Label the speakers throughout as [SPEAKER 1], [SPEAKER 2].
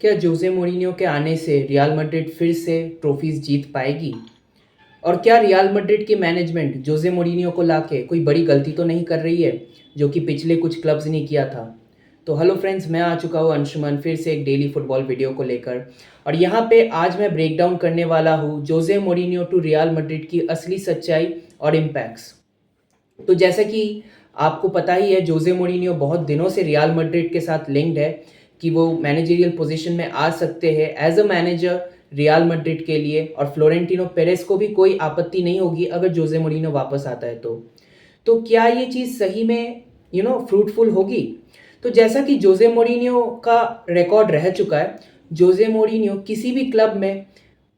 [SPEAKER 1] क्या जोसे मोरिन्यो के आने से रियल मैड्रिड फिर से ट्रॉफीज जीत पाएगी? और क्या रियल मैड्रिड की मैनेजमेंट जोसे मोरिन्यो को लाके कोई बड़ी गलती तो नहीं कर रही है, जो कि पिछले कुछ क्लब्स ने किया था? तो हेलो फ्रेंड्स, मैं आ चुका हूँ अंशुमन फिर से एक डेली फुटबॉल वीडियो को लेकर। और यहाँ पे आज मैं ब्रेक डाउन करने वाला हूँ जोसे मोरिन्यो टू रियल मैड्रिड की असली सच्चाई और इम्पैक्ट्स। तो जैसा कि आपको पता ही है, जोसे मोरिन्यो बहुत दिनों से रियल मैड्रिड के साथ लिंक्ड है कि वो मैनेजरियल पोजीशन में आ सकते हैं as a manager Real Madrid के लिए। और फ्लोरेंटिनो पेरेस को भी कोई आपत्ति नहीं होगी अगर जोसे मोरिन्यो वापस आता है तो क्या ये चीज़ सही में फ्रूटफुल होगी? तो जैसा कि जोसे मोरिन्यो का रिकॉर्ड रह चुका है, जोसे मोरिन्यो किसी भी क्लब में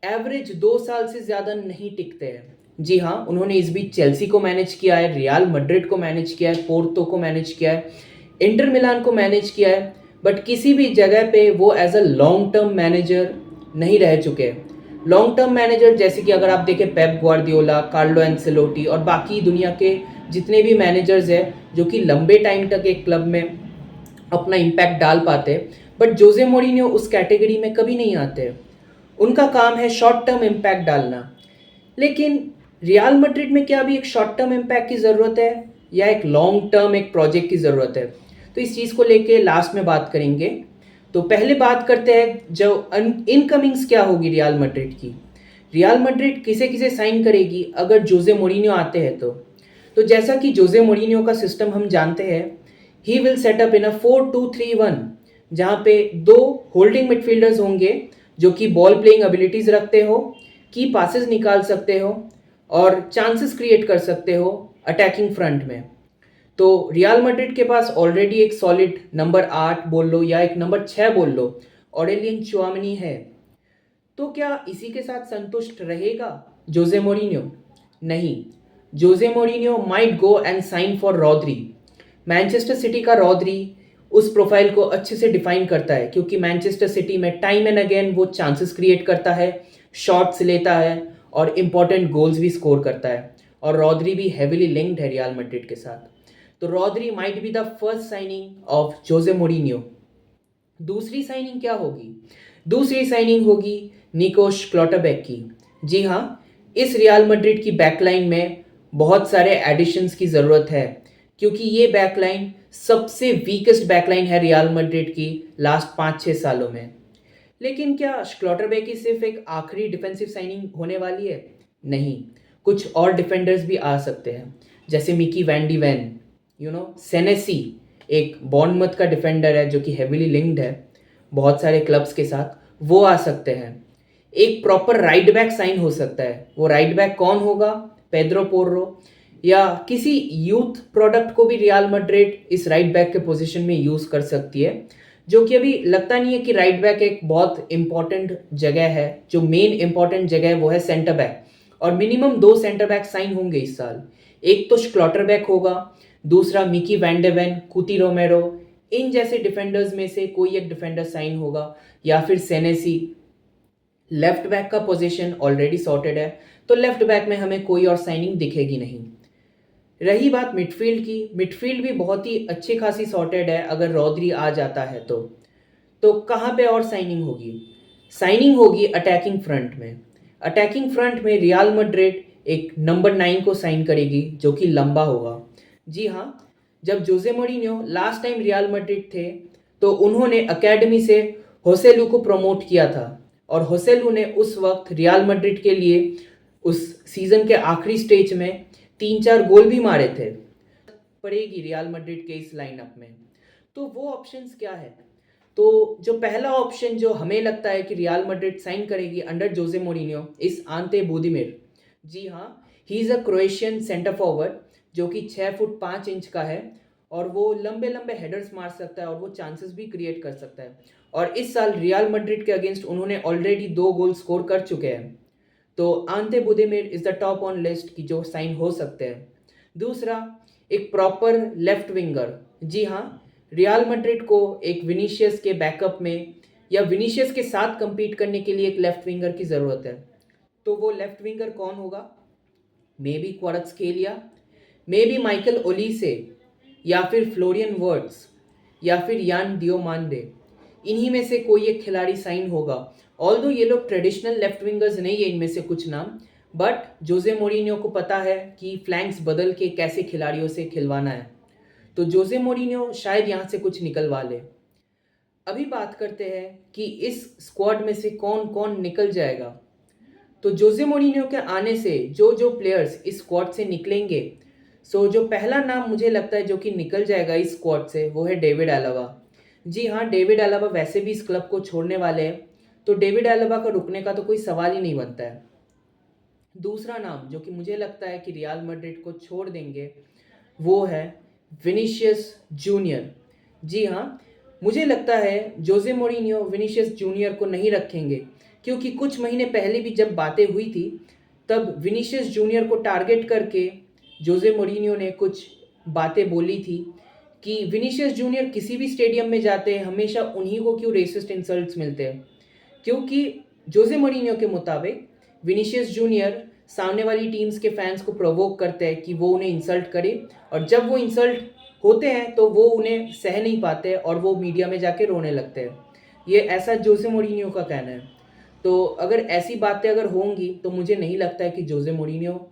[SPEAKER 1] एवरेज 2 साल से ज़्यादा नहीं टिकते हैं। जी हाँ, उन्होंने इस बीच चेल्सी को मैनेज किया है, रियल मैड्रिड को मैनेज किया है, पोर्तो को मैनेज किया है, इंटर मिलान को मैनेज किया है, बट किसी भी जगह पे वो as a long term manager नहीं रह चुके। लॉन्ग टर्म मैनेजर जैसे कि अगर आप देखें पेप ग्वार्डियोला, कार्लो एंसेलोटी और बाकी दुनिया के जितने भी मैनेजर्स हैं जो कि लंबे टाइम तक एक क्लब में अपना इम्पैक्ट डाल पाते, बट जोसे मोरिन्यो उस कैटेगरी में कभी नहीं आते। उनका काम है शॉर्ट टर्म इम्पैक्ट डालना। लेकिन रियल मैड्रिड में क्या अभी एक शॉर्ट टर्म इम्पैक्ट की ज़रूरत है या एक लॉन्ग टर्म एक प्रोजेक्ट की ज़रूरत है? तो इस चीज़ को लेके लास्ट में बात करेंगे। तो पहले बात करते हैं जो इनकमिंग्स क्या होगी रियल मैड्रिड की। रियल मैड्रिड किसे किसे साइन करेगी अगर जोसे मोरिन्यो आते हैं तो जैसा कि जोसे मोरिन्यो का सिस्टम हम जानते हैं, he will set up in a 4-2-3-1, जहाँ पे दो होल्डिंग मिडफील्डर्स होंगे जो कि बॉल प्लेइंग एबिलिटीज रखते हो, की पासेस निकाल सकते हो और चांसेस क्रिएट कर सकते हो अटैकिंग फ्रंट में। तो रियल मैड्रिड के पास ऑलरेडी एक सॉलिड नंबर 8 बोल लो या एक नंबर 6 बोल लो, ऑरेलियन चुआमनी है। तो क्या इसी के साथ संतुष्ट रहेगा जोसे मोरिन्यो? नहीं, Jose Mourinho might go and sign for Rodri. Manchester City का रॉद्री उस प्रोफाइल को अच्छे से डिफाइन करता है, क्योंकि मैनचेस्टर सिटी में टाइम एंड अगेन वो चांसेस क्रिएट करता है, शॉट्स लेता है और इंपॉर्टेंट गोल्स भी स्कोर करता है। और रॉद्री भी हेविली लिंक्ड है रियल मैड्रिड के साथ। तो Rodri might be the first signing of Jose Mourinho. दूसरी साइनिंग क्या होगी? दूसरी साइनिंग होगी निकोश क्लॉटरबैक की। जी हाँ, इस रियल मैड्रिड की बैकलाइन में बहुत सारे एडिशंस की ज़रूरत है, क्योंकि ये बैकलाइन सबसे वीकेस्ट बैकलाइन है रियल मैड्रिड की लास्ट 5-6 सालों में। लेकिन क्या क्लॉटरबैक ही सिर्फ एक आखिरी डिफेंसिव साइनिंग होने वाली है? नहीं, कुछ और डिफेंडर्स भी आ सकते हैं, जैसे मिकी वैन डी वैन, सेनेसी एक बॉर्नमथ का डिफेंडर है जो कि हेविली लिंक्ड है बहुत सारे क्लब्स के साथ, वो आ सकते हैं। एक प्रॉपर राइट बैक साइन हो सकता है। वो राइट बैक कौन होगा? पेड्रो पोर्रो या किसी यूथ प्रोडक्ट को भी रियल मैड्रिड इस राइट बैक के पोजीशन में यूज़ कर सकती है, जो कि अभी लगता नहीं है कि राइट बैक एक बहुत इंपॉर्टेंट जगह है। जो मेन इंपॉर्टेंट जगह है वो है सेंटर बैक, और मिनिमम 2 सेंटर बैक साइन होंगे इस साल। एक तो स्क्लॉटर बैक होगा, दूसरा मिकी वैंडेवेन, कुती रोमेरो, इन जैसे डिफेंडर्स में से कोई एक डिफेंडर साइन होगा, या फिर सेनेसी। लेफ्ट बैक का पोजीशन ऑलरेडी सॉर्टेड है, तो लेफ्ट बैक में हमें कोई और साइनिंग दिखेगी नहीं। रही बात मिडफील्ड की, मिडफील्ड भी बहुत ही अच्छी खासी सॉर्टेड है अगर रॉद्री आ जाता है तो कहाँ पे और साइनिंग होगी? साइनिंग होगी अटैकिंग फ्रंट में। अटैकिंग फ्रंट में रियल मैड्रिड एक नंबर 9 को साइन करेगी जो कि लंबा होगा। जी हाँ, जब जोसे मोरिन्यो लास्ट टाइम रियल मैड्रिड थे तो उन्होंने अकेडमी से होसेलू को प्रमोट किया था, और होसेलू ने उस वक्त रियल मैड्रिड के लिए उस सीजन के आखिरी स्टेज में 3-4 गोल भी मारे थे। पड़ेगी रियल मैड्रिड के इस लाइनअप में, तो वो ऑप्शंस क्या है? तो जो पहला ऑप्शन जो हमें लगता है कि रियल मैड्रिड साइन करेगी अंडर जोसे मोरिन्यो इस आंते बुदिमिर। जी हाँ, he is a Croatian centre forward जो कि 6 फुट 5 इंच का है, और वो लंबे लंबे हेडर्स मार सकता है और वो चांसेस भी क्रिएट कर सकता है। और इस साल रियल मैड्रिड के अगेंस्ट उन्होंने ऑलरेडी 2 गोल स्कोर कर चुके हैं। तो Ante Budimir is the top on list की जो साइन हो सकते हैं। दूसरा, एक प्रॉपर लेफ्ट विंगर। जी हाँ, रियल मैड्रिड को एक विनीशियस के बैकअप में या विनीशियस के साथ compete करने के लिए एक लेफ्ट विंगर की ज़रूरत है। तो वो लेफ्ट विंगर कौन होगा? Maybe Kvaratskhelia, maybe Michael Olise, या फिर फ्लोरियन वर्ड्स, या फिर यान डियोमांडे। इन्हीं में से कोई एक खिलाड़ी साइन होगा। ऑल्दो ये लोग ट्रेडिशनल लेफ्ट विंगर्स नहीं है इनमें से कुछ नाम, बट जोजे मोरिनियो को पता है कि फ्लैंक्स बदल के कैसे खिलाड़ियों से खिलवाना है। तो जोजे मोरिनियो शायद यहाँ से कुछ निकलवा ले। अभी बात करते हैं कि इस स्क्वाड में से कौन कौन निकल जाएगा। तो जोजे मोरिनियो के आने से जो जो प्लेयर्स इस स्क्वाड से निकलेंगे, सो जो पहला नाम मुझे लगता है जो कि निकल जाएगा इस स्क्वाड से, वो है डेविड एलावा। जी हाँ, डेविड एलावा वैसे भी इस क्लब को छोड़ने वाले हैं, तो डेविड एलावा का रुकने का तो कोई सवाल ही नहीं बनता है। दूसरा नाम जो कि मुझे लगता है कि रियल मैड्रिड को छोड़ देंगे, वो है विनीशियस जूनियर। जी हाँ, मुझे लगता है जोजे मोरिनियो विनीशियस जूनियर को नहीं रखेंगे, क्योंकि कुछ महीने पहले भी जब बातें हुई थी तब विनीशियस जूनियर को टारगेट करके जोजे मोरिनियो ने कुछ बातें बोली थी कि विनीशियस जूनियर किसी भी स्टेडियम में जाते हैं हमेशा उन्हीं को क्यों रेसिस्ट इंसल्ट्स मिलते हैं। क्योंकि जोजे मोरिनियो के मुताबिक विनीशियस जूनियर सामने वाली टीम्स के फैंस को प्रोवोक करते हैं कि वो उन्हें इंसल्ट करे, और जब वो इंसल्ट होते हैं तो वो उन्हें सह नहीं पाते और वो मीडिया में जाके रोने लगते हैं। ये ऐसा जोसे मोरिनियो का कहना है। तो अगर ऐसी बातें अगर होंगी तो मुझे नहीं लगता है कि जोसे मोरिनियो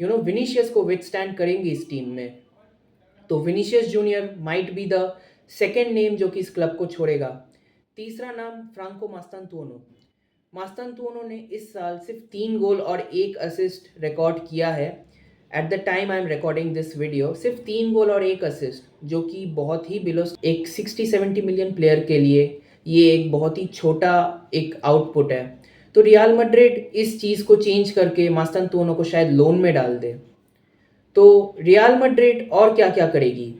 [SPEAKER 1] विनीशियस को विथस्टैंड करेंगे इस टीम में। तो Vinicius junior might be the second name जो कि इस क्लब को छोड़ेगा। तीसरा नाम फ्रांको मास्तांतुओनो। मास्तांतुओनो ने इस साल सिर्फ 3 गोल और 1 असिस्ट रिकॉर्ड किया है। At the time I am recording this video सिर्फ 3 गोल और 1 असिस्ट, जो कि बहुत ही बिलो एक 60-70 मिलियन प्लेयर के लिए ये एक बहुत ही छोटा एक आउटपुट है। तो रियल मैड्रिड इस चीज़ को चेंज करके मास्तांतुओनो को शायद लोन में डाल दे। तो रियल मैड्रिड और क्या क्या करेगी?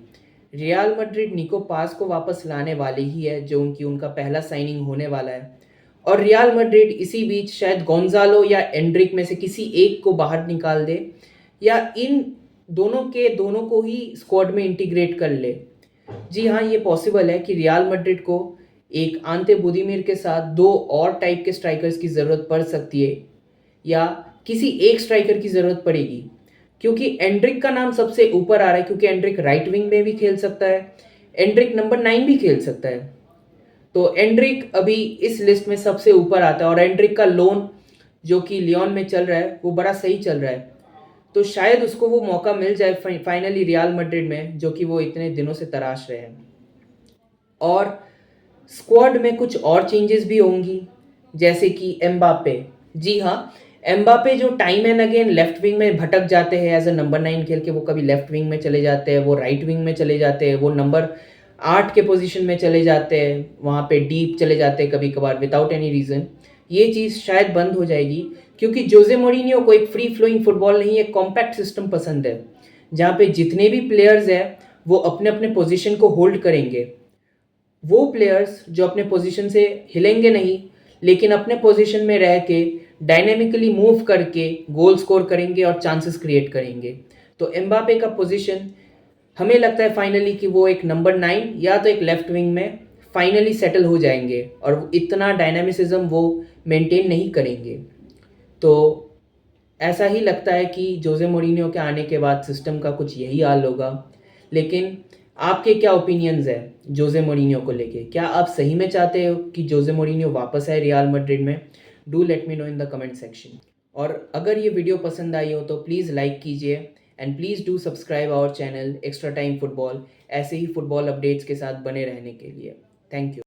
[SPEAKER 1] रियल मैड्रिड निको पास को वापस लाने वाली ही है, जो उनका पहला साइनिंग होने वाला है। और रियल मैड्रिड इसी बीच शायद गोंजालो या एंड्रिक में से किसी एक को बाहर निकाल दे, या इन दोनों को ही स्क्वाड में इंटीग्रेट कर ले। जी हाँ, ये पॉसिबल है कि रियल मैड्रिड को एक आंते बुदीमिर के साथ 2 और टाइप के स्ट्राइकर्स की ज़रूरत पड़ सकती है, या किसी एक स्ट्राइकर की ज़रूरत पड़ेगी, क्योंकि एंड्रिक का नाम सबसे ऊपर आ रहा है, क्योंकि एंड्रिक राइट विंग में भी खेल सकता है, एंड्रिक नंबर 9 भी खेल सकता है। तो एंड्रिक अभी इस लिस्ट में सबसे ऊपर आता है, और एंड्रिक का लोन जो कि लियोन में चल रहा है वो बड़ा सही चल रहा है। तो शायद उसको वो मौका मिल जाए फाइनली रियल मैड्रिड में, जो कि वो इतने दिनों से तराश रहे हैं। और स्क्वाड में कुछ और चेंजेस भी होंगी, जैसे कि एम्बापे। जी हाँ, एम्बापे जो time and again left wing में भटक जाते हैं एज अ नंबर 9 खेल के, वो कभी लेफ्ट विंग में चले जाते हैं, वो राइट विंग में चले जाते हैं, वो नंबर 8 के पोजीशन में चले जाते हैं, वहाँ पे डीप चले जाते हैं कभी कभार विदाउट एनी रीज़न। ये चीज़ शायद बंद हो जाएगी, क्योंकि जोजे मोरिनियो को एक फ्री फ्लोइंग फुटबॉल नहीं, एक कॉम्पैक्ट सिस्टम पसंद है, जहाँ पे जितने भी प्लेयर्स हैं वो अपने अपने पोजीशन को होल्ड करेंगे। वो प्लेयर्स जो अपने पोजीशन से हिलेंगे नहीं, लेकिन अपने पोजीशन में रह के डायनेमिकली मूव करके गोल स्कोर करेंगे और चांसेस क्रिएट करेंगे। तो एम्बापे का पोजीशन हमें लगता है फाइनली कि वो एक नंबर 9 या तो एक लेफ्ट विंग में फाइनली सेटल हो जाएंगे, और इतना डायनामिसिज्म वो मेंटेन नहीं करेंगे। तो ऐसा ही लगता है कि जोजे मोरिनियो के आने के बाद सिस्टम का कुछ यही हाल होगा। लेकिन आपके क्या ओपिनियंस है जोजे मोरिनियो को लेके? क्या आप सही में चाहते हो कि जोजे मोरिनियो वापस आए रियल मैड्रिड में? Do let me know in the comment section. और अगर ये वीडियो पसंद आई हो तो प्लीज़ लाइक कीजिए, and please do subscribe our channel Extra Time Football, ऐसे ही फुटबॉल अपडेट्स के साथ बने रहने के लिए। Thank you.